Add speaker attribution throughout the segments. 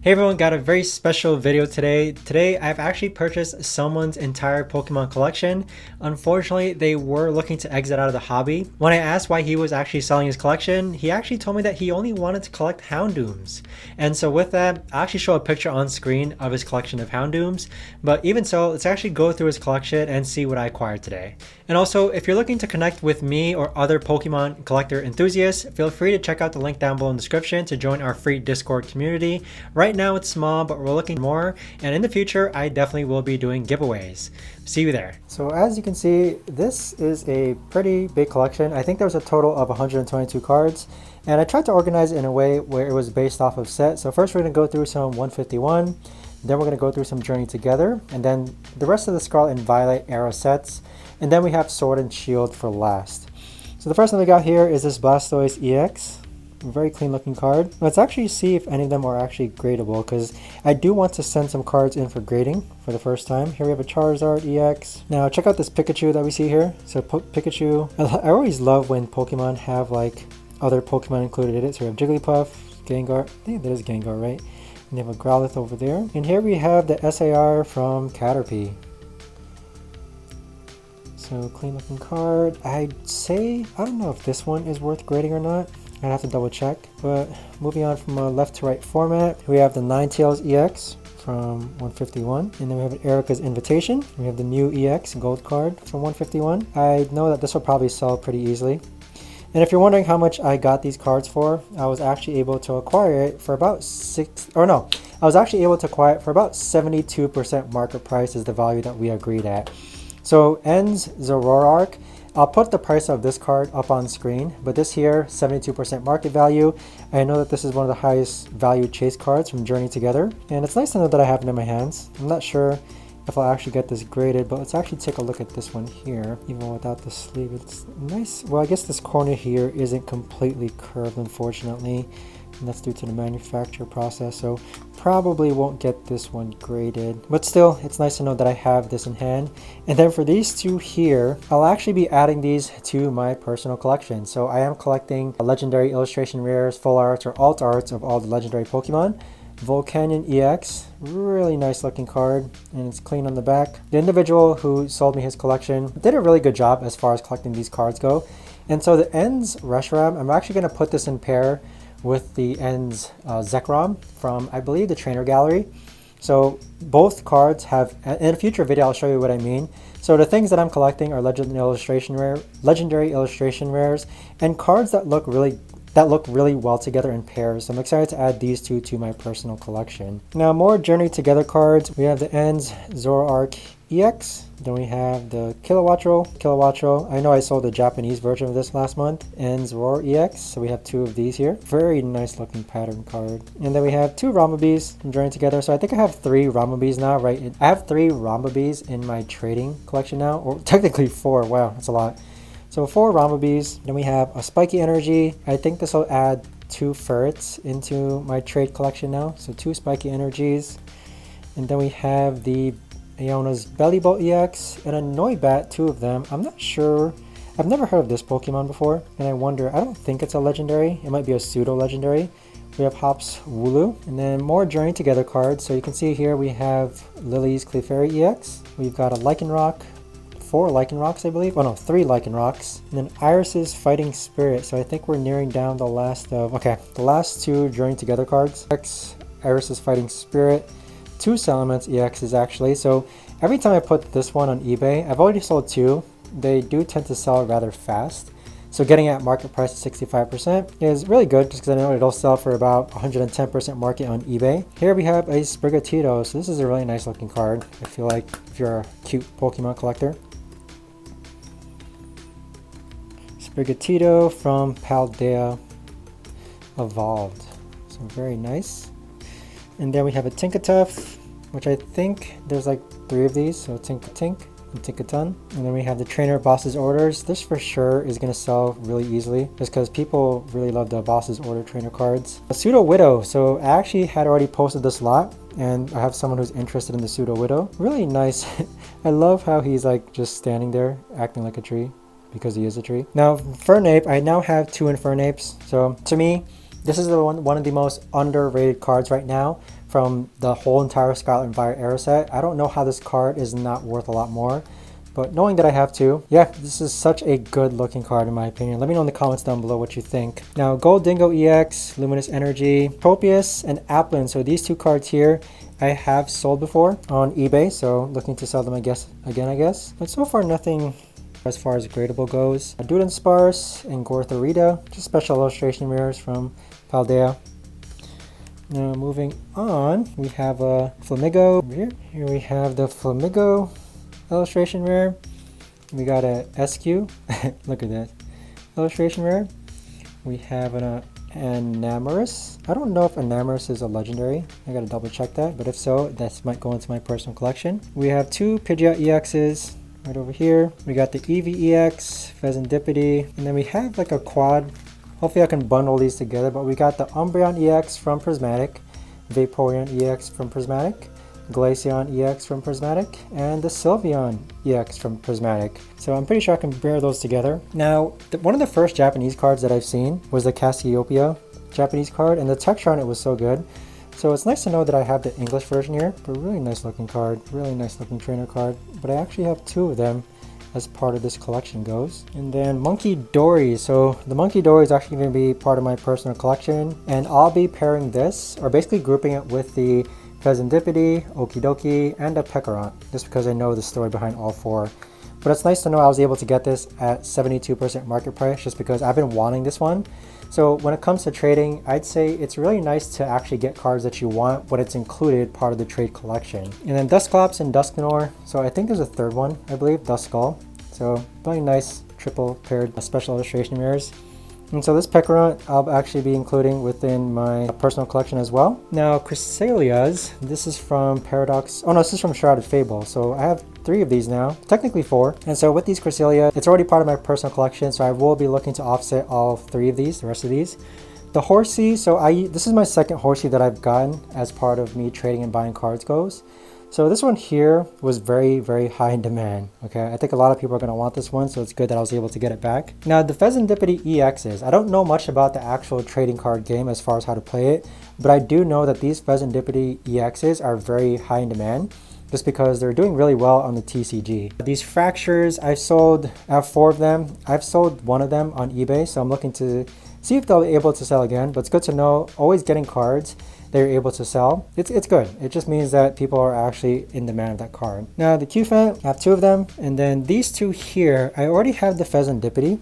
Speaker 1: Hey everyone, got a very special video today. Today I've actually purchased someone's entire Pokemon collection. Unfortunately, they were looking to exit out of the hobby. When I asked why he was actually selling his collection, he actually told me that he only wanted to collect Houndooms. And so with that, I'll actually show a picture on screen of his collection of Houndooms. But even so, let's actually go through his collection and see what I acquired today. And also, if you're looking to connect with me or other Pokemon collector enthusiasts, feel free to check out the link down below in the description to join our free Discord community. Right now it's small, but we're looking more, and in the future I definitely will be doing giveaways. See you there. So as you can see, this is a pretty big collection. I think there's a total of 122 cards, and I tried to organize it in a way where it was based off of set. So first we're going to go through some 151, then we're going to go through some Journey Together, and then the rest of the Scarlet and Violet era sets, and then we have Sword and Shield for last. So the first one we got here is this Blastoise EX. Very clean looking card. Let's actually see if any of them are actually gradable, because I do want to send some cards in for grading for the first time. Here we have a Charizard EX. Now check out this Pikachu that we see here. So Pikachu, I always love when Pokemon have like other Pokemon included in it. So we have Jigglypuff, Gengar, I think that is Gengar, right? And they have a Growlithe over there. And here we have the SAR from Caterpie. So clean looking card. I'd say, I don't know if this one is worth grading or not. I'd have to double check. But moving on from a left to right format, we have the Ninetales EX from 151. And then we have Erica's Invitation. We have the Mew EX gold card from 151. I know that this will probably sell pretty easily. And if you're wondering how much I got these cards for, I was actually able to acquire it for about I was actually able to acquire it for about 72% market price is the value that we agreed at. So ends Zoroark. I'll put the price of this card up on screen, but this here, 72% market value. I know that this is one of the highest value chase cards from Journey Together, and it's nice to know that I have it in my hands. I'm not sure if I'll actually get this graded, but let's actually take a look at this one here. Even without the sleeve, it's nice. Well, I guess this corner here isn't completely curved, unfortunately, and that's due to the manufacture process, so probably won't get this one graded, but still it's nice to know that I have this in hand. And then for these two here, I'll actually be adding these to my personal collection. So I am collecting legendary illustration rares, full arts, or alt arts of all the legendary Pokemon. Volcanion EX, really nice looking card, and it's clean on the back. The individual who sold me his collection did a really good job as far as collecting these cards go. And so the Ends Reshiram, I'm actually going to put this in pair with the Ends Zekrom from, I believe, the Trainer Gallery. So both cards have, in a future video I'll show you what I mean. So the things that I'm collecting are legendary illustration rares and cards that look really well together in pairs. So I'm excited to add these two to my personal collection. Now more Journey Together cards. We have the Ends Zoroark EX. Then we have the Kilowattrel. I know I sold the Japanese version of this last month. Ends Roar EX. So we have two of these here. Very nice looking pattern card. And then we have two Rambabis from Journey Together. So I think I have three Rambabis now, right? I have three Rambabis in my trading collection now, or technically four. Wow, that's a lot. So 4 Rambabis. Then we have a Spiky Energy. I think this will add 2 Ferrets into my trade collection now. So 2 Spiky Energies. And then we have the Iona's Bellibolt EX and a Noibat, 2 of them. I'm not sure. I've never heard of this Pokemon before, and I wonder, I don't think it's a legendary. It might be a pseudo-legendary. We have Hops Wooloo, and then more Journey Together cards. So you can see here we have Lily's Clefairy EX. We've got a Lycanroc, 4 Lycanrocs, I believe. Oh no, 3 Lycanrocs. And then Iris's Fighting Spirit. So I think we're nearing down the last of, okay, the last 2 Journey Together cards. Iris's Fighting Spirit. 2 Salamence EXs actually. So every time I put this one on eBay, I've already sold 2. They do tend to sell rather fast. So getting at market price of 65% is really good, just because I know it'll sell for about 110% market on eBay. Here we have a Sprigatito. So this is a really nice looking card. I feel like if you're a cute Pokemon collector. Sprigatito from Paldea Evolved. So very nice. And then we have a Tinkatuff, which I think there's like 3 of these. So Tink and Tinkaton. And then we have the Trainer Boss's Orders. This for sure is going to sell really easily, just because people really love the Boss's Order trainer cards. A Pseudo Widow. So I actually had already posted this lot, and I have someone who's interested in the Pseudo Widow. Really nice. I love how he's like just standing there acting like a tree, because he is a tree. Now Fernape, I now have 2 Infernapes. So to me, this is one of the most underrated cards right now. from the whole entire Scarlet and Violet era set, I don't know how this card is not worth a lot more. But knowing that I have two, yeah, this is such a good looking card in my opinion. Let me know in the comments down below what you think. Now, Gold Dingo EX, Luminous Energy, Tropius, and Applin. So these two cards here, I have sold before on eBay. So looking to sell them, I guess. But so far, nothing as far as gradable goes. Dudansparce and Gorthorita, just special illustration mirrors from Paldea. Now moving on, we have a Flamigo over here. Here we have the Flamigo illustration rare. We got a SQ. Look at that illustration rare. We have an Enamorus. I don't know if Enamorus is a legendary. I gotta double check that, but if so, that might go into my personal collection. We have two Pidgeot EXs right over here. We got the Eevee EX, Pheasantipity, and then we have like a quad. Hopefully I can bundle these together, but we got the Umbreon EX from Prismatic, Vaporeon EX from Prismatic, Glaceon EX from Prismatic, and the Sylveon EX from Prismatic. So I'm pretty sure I can pair those together. Now, one of the first Japanese cards that I've seen was the Cassiopeia Japanese card, and the texture on it was so good. So it's nice to know that I have the English version here, but really nice looking card, really nice looking trainer card. But I actually have two of them as part of this collection goes. And then Monkey Dory. So the Monkey Dory is actually going to be part of my personal collection, and I'll be pairing this, or basically grouping it with the Pheasantipity, Okidoki, and a Pekarant, just because I know the story behind all four. But it's nice to know I was able to get this at 72% market price, just because I've been wanting this one. So when it comes to trading, I'd say it's really nice to actually get cards that you want when it's included part of the trade collection. And then Dusclops and Dusknoir. So I think there's a third one, I believe, Duskull. So really nice triple paired special illustration mirrors. And so this Pekarant I'll actually be including within my personal collection as well. Now Chrysalias, this is from Paradox. Oh no, this is from Shrouded Fable. So I have 3 of these now, technically 4. And so with these Chrysalias, it's already part of my personal collection, so I will be looking to offset all 3 of these, the rest of these. The Horsey, so this is my second Horsey that I've gotten as part of me trading and buying cards goes. So this one here was very, very high in demand. Okay, I think a lot of people are going to want this one, so it's good that I was able to get it back. Now the Pheasantipity EXs, I don't know much about the actual trading card game as far as how to play it, but I do know that these Pheasantipity EXs are very high in demand, just because they're doing really well on the TCG. These Fractures, I have 4 of them. I've sold 1 of them on eBay, so I'm looking to see if they'll be able to sell again, but it's good to know, always getting cards they're able to sell. It's good. It just means that people are actually in demand of that card. Now the Qfant, I have 2 of them, and then these 2 here, I already have the Pheasantipity.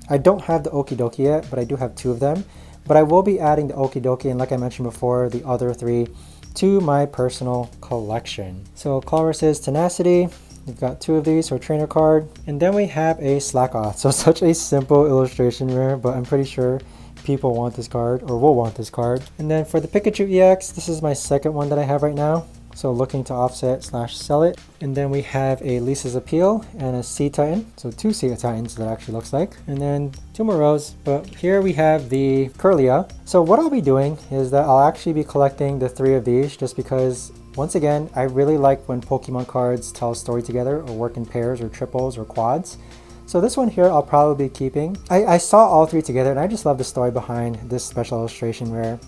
Speaker 1: I don't have the Okidoki yet, but I do have 2 of them. But I will be adding the Okidoki, and like I mentioned before, the other 3 to my personal collection. So Colress's Tenacity, we've got 2 of these, so a trainer card. And then we have a Slackoth. So such a simple illustration rare, but I'm pretty sure people want this card, or will want this card. And then for the Pikachu EX, this is my second one that I have right now, so looking to offset / sell it. And then we have a Lisa's Appeal and a Sea Titan, so 2 Sea Titans that actually looks like, and then 2 more rows. But here we have the Kirlia. So what I'll be doing is that I'll actually be collecting the 3 of these, just because once again I really like when Pokemon cards tell a story together or work in pairs or triples or quads. So this one here I'll probably be keeping. I saw all 3 together and I just love the story behind this special illustration rare.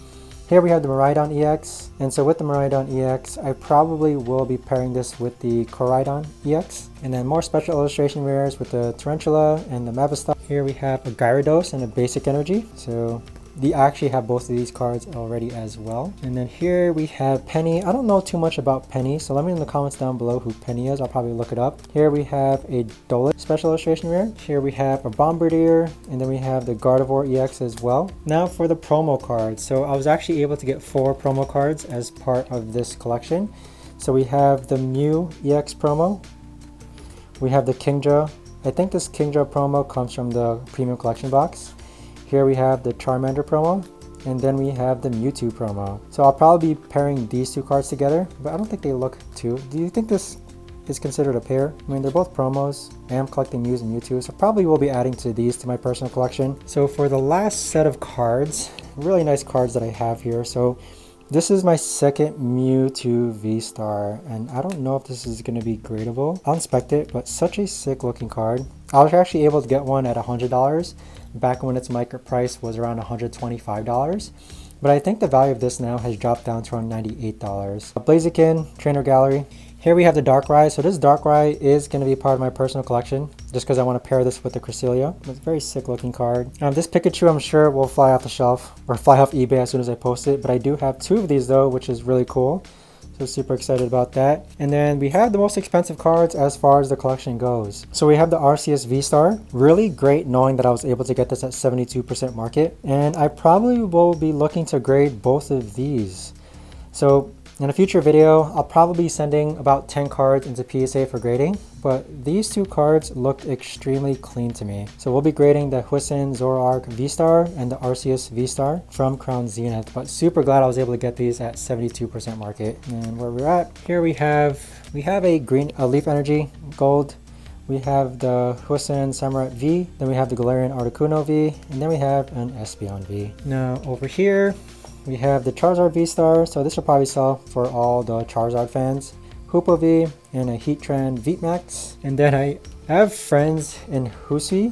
Speaker 1: Here we have the Miraidon EX, and so with the Miraidon EX, I probably will be pairing this with the Koraidon EX. And then more special illustration rares with the Tarantula and the Mabastar. Here we have a Gyarados and a Basic Energy. So they actually have both of these cards already as well. And then here we have Penny. I don't know too much about Penny, so let me know in the comments down below who Penny is. I'll probably look it up. Here we have a Dollet special illustration rare. Here we have a Bombardier, and then we have the Gardevoir EX as well. Now for the promo cards. So I was actually able to get 4 promo cards as part of this collection. So we have the Mew EX promo. We have the Kingdra. I think this Kingdra promo comes from the premium collection box. Here we have the Charmander promo, and then we have the Mewtwo promo. So I'll probably be pairing these 2 cards together, but I don't think they look too. Do you think this is considered a pair? I mean, they're both promos. I am collecting Mews and Mewtwo, so probably will be adding to these to my personal collection. So for the last set of cards, really nice cards that I have here. So this is my second Mewtwo V-Star, and I don't know if this is going to be gradable. I'll inspect it, but such a sick looking card. I was actually able to get one at $100 back when its market price was around $125. but I think the value of this now has dropped down to around $98. Blaziken, Trainer Gallery. Here we have the Darkrai. So this Darkrai is going to be part of my personal collection just because I want to pair this with the Cresselia. It's a very sick looking card. This Pikachu I'm sure will fly off the shelf or fly off eBay as soon as I post it, but I do have 2 of these though, which is really cool. So super excited about that. And then we have the most expensive cards as far as the collection goes. So we have the Arceus V-Star. Really great knowing that I was able to get this at 72% market. And I probably will be looking to grade both of these. So in a future video, I'll probably be sending about 10 cards into PSA for grading, but these 2 cards looked extremely clean to me. So we'll be grading the Huisen Zoroark V-Star and the Arceus V-Star from Crown Zenith, but super glad I was able to get these at 72% market. And where we're at, here we have a Leaf Energy Gold. We have the Huisen Samurott V, then we have the Galarian Articuno V, and then we have an Espeon V. Now over here, we have the Charizard V-Star, so this will probably sell for all the Charizard fans. Hoopa V and a Heatran VMAX. And then I have friends in Husui,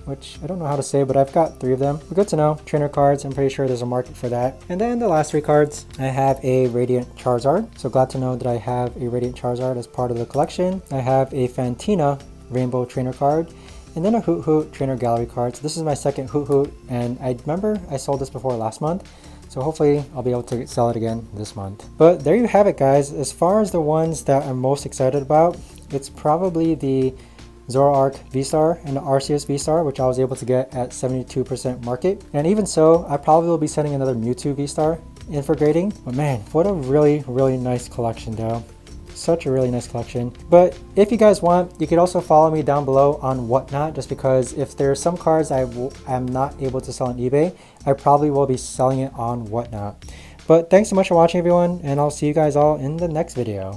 Speaker 1: which I don't know how to say, but I've got 3 of them. But good to know. Trainer cards, I'm pretty sure there's a market for that. And then the last 3 cards, I have a Radiant Charizard. So glad to know that I have a Radiant Charizard as part of the collection. I have a Fantina Rainbow Trainer card. And then a Hoot Hoot Trainer Gallery card. So this is my second Hoot Hoot, and I remember I sold this before last month. So hopefully I'll be able to sell it again this month. But there you have it, guys. As far as the ones that I'm most excited about, it's probably the Zoroark V-Star and the Arceus V-Star, which I was able to get at 72% market. And even so, I probably will be sending another Mewtwo V-Star in for grading. But man, what a really, really nice collection though. Such a really nice collection. But if you guys want, you could also follow me down below on Whatnot, just because if there are some cards I'm not able to sell on eBay, I probably will be selling it on Whatnot. But thanks so much for watching, everyone, and I'll see you guys all in the next video.